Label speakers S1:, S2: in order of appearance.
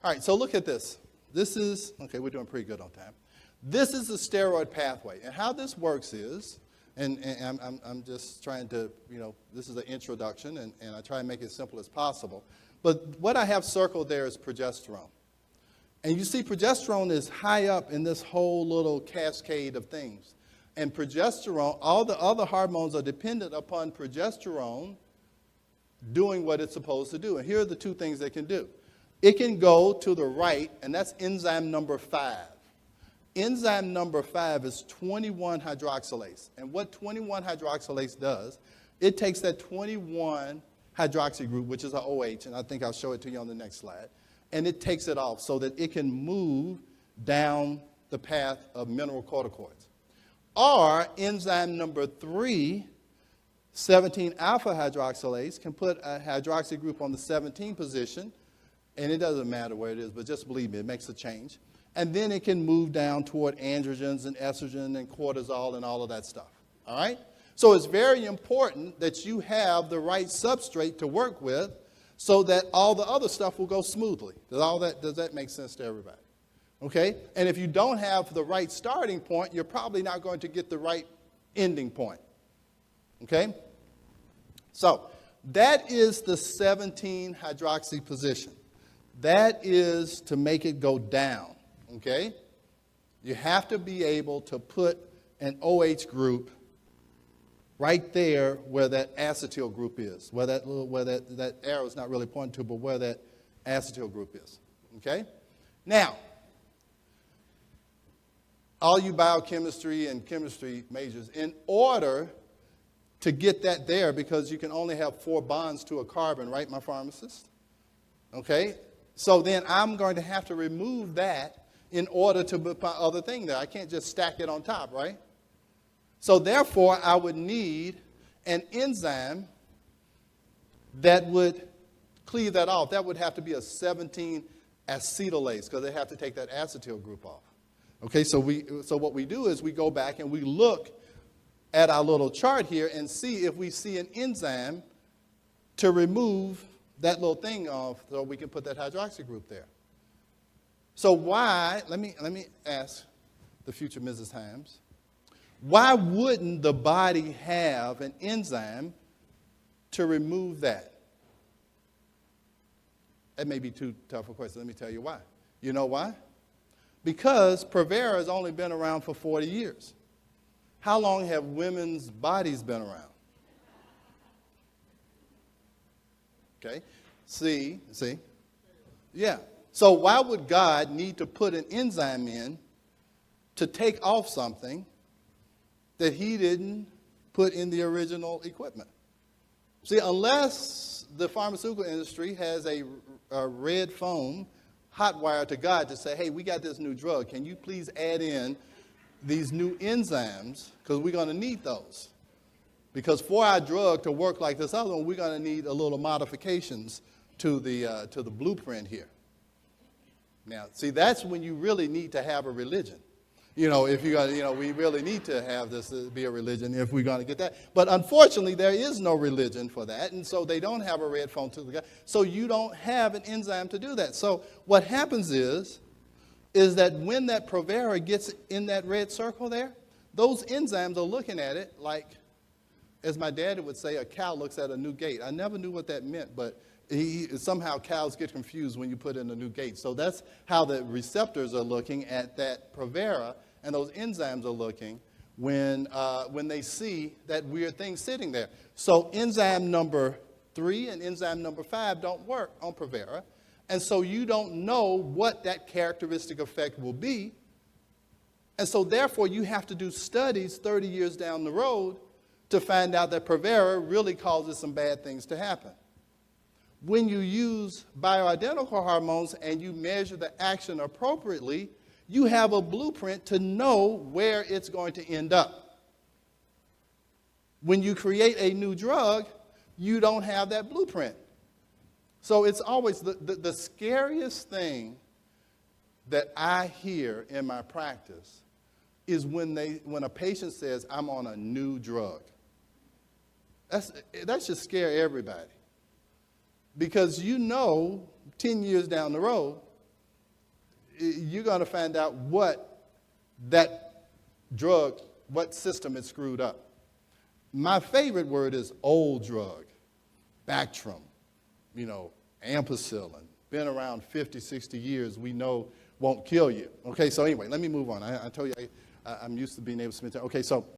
S1: All right, so look at this. This is, okay, we're doing pretty good on time. This is the steroid pathway. And how this works is, and I'm just trying to, this is an introduction, and I try and make it as simple as possible. But what I have circled there is progesterone. And you see progesterone is high up in this whole little cascade of things. And progesterone, all the other hormones are dependent upon progesterone doing what it's supposed to do. And here are the two things it can do. It can go to the right, and that's enzyme number 5. Enzyme number 5 is 21-hydroxylase. And what 21-hydroxylase does, it takes that 21-hydroxy group, which is an OH, and I think I'll show it to you on the next slide, and it takes it off so that it can move down the path of mineral corticoids. Or enzyme number 3, 17-alpha-hydroxylase, can put a hydroxy group on the 17 position, and it doesn't matter where it is, but just believe me, it makes a change. And then it can move down toward androgens and estrogen and cortisol and all of that stuff. All right? So it's very important that you have the right substrate to work with so that all the other stuff will go smoothly. Does that make sense to everybody? Okay? And if you don't have the right starting point, you're probably not going to get the right ending point. Okay? So that is the 17-hydroxy position. That is to make it go down, okay? You have to be able to put an OH group right there where that acetyl group is, where that arrow is not really pointing to, but where that acetyl group is, okay? Now, all you biochemistry and chemistry majors, in order to get that there, because you can only have 4 bonds to a carbon, right, my pharmacist? Okay? So then I'm going to have to remove that in order to put my other thing there. I can't just stack it on top, right? So therefore, I would need an enzyme that would cleave that off. That would have to be a 17-acetylase because they have to take that acetyl group off. Okay, so what we do is we go back and we look at our little chart here and see if we see an enzyme to remove that little thing off so we can put that hydroxy group there. So why, let me ask the future Mrs. Himes, why wouldn't the body have an enzyme to remove that? That may be too tough a question. Let me tell you why. You know why? Because Provera has only been around for 40 years. How long have women's bodies been around? Okay, see? Yeah. So why would God need to put an enzyme in to take off something that he didn't put in the original equipment? See, unless the pharmaceutical industry has a red phone hot wire to God to say, hey, we got this new drug. Can you please add in these new enzymes? Because we're going to need those. Because for our drug to work like this other one, we're going to need a little modifications to the blueprint here. Now, see, that's when you really need to have a religion. If you're going to, we really need to have this be a religion if we're going to get that. But unfortunately, there is no religion for that, and so they don't have a red phone to the guy. So you don't have an enzyme to do that. So what happens is that when that Provera gets in that red circle there, those enzymes are looking at it like, as my daddy would say, a cow looks at a new gate. I never knew what that meant, but somehow cows get confused when you put in a new gate. So that's how the receptors are looking at that Provera, and those enzymes are looking when they see that weird thing sitting there. So enzyme number 3 and enzyme number 5 don't work on Provera, and so you don't know what that characteristic effect will be. And so therefore, you have to do studies 30 years down the road to find out that Provera really causes some bad things to happen. When you use bioidentical hormones and you measure the action appropriately, you have a blueprint to know where it's going to end up. When you create a new drug, you don't have that blueprint. So it's always the scariest thing that I hear in my practice is when a patient says, I'm on a new drug. That should scare everybody. Because 10 years down the road, you're going to find out what that drug, what system it screwed up. My favorite word is old drug, Bactrim, ampicillin, been around 50, 60 years, we know won't kill you. Okay, so anyway, let me move on. I told you I'm used to being able to submit. Okay, so